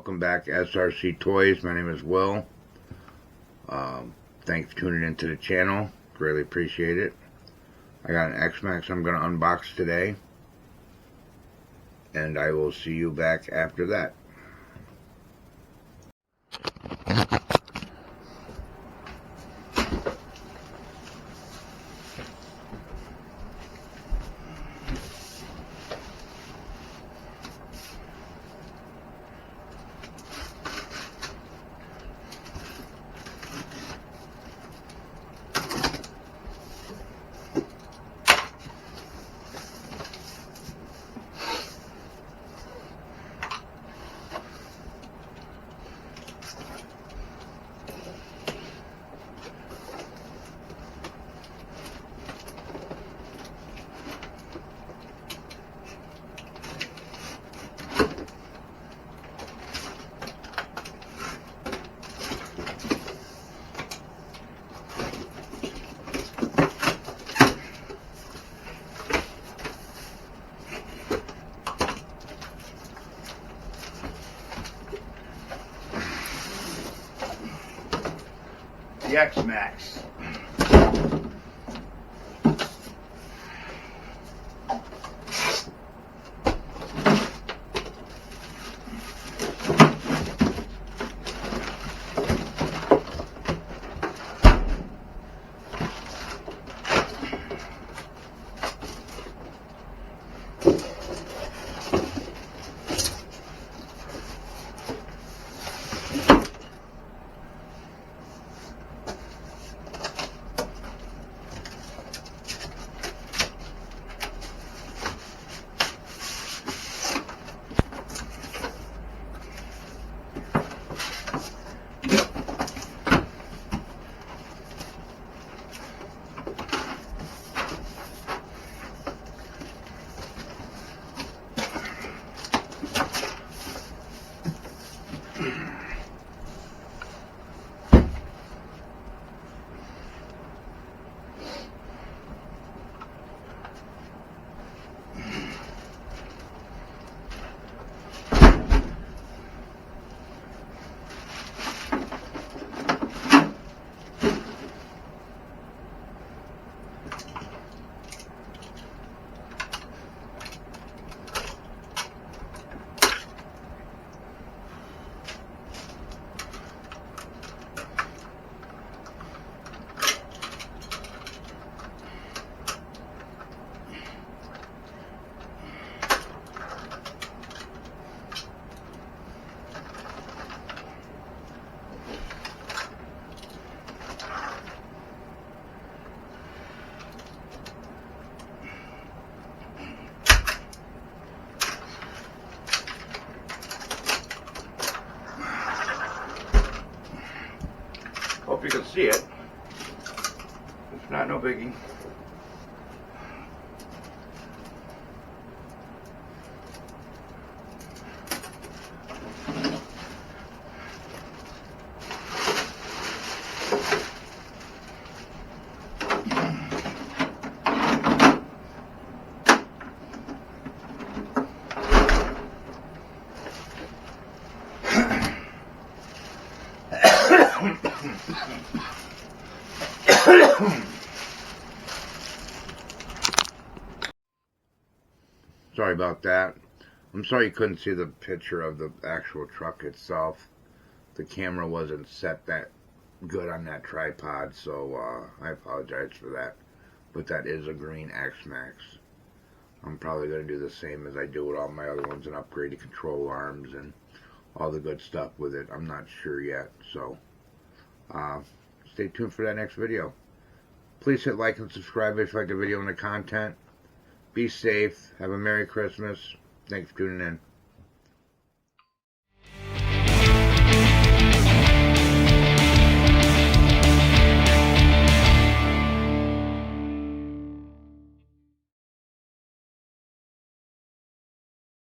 Welcome back, SRC Toys. My name is Will. Thanks for tuning into the channel. Greatly appreciate it. I got an X-Maxx I'm going to unbox today. And I will see you back after that. The X-Maxx. Hope you can see it. It's not no biggie. Sorry about that. I'm sorry you couldn't see the picture of the actual truck itself. The camera wasn't set that good on that tripod, so I apologize for that. But that is a green X-Maxx. I'm probably going to do the same as I do with all my other ones and upgrade the control arms and all the good stuff with it. I'm not sure yet, so stay tuned for that next video. Please hit like and subscribe if you like the video and the content. Be safe. Have a Merry Christmas. Thanks for tuning in.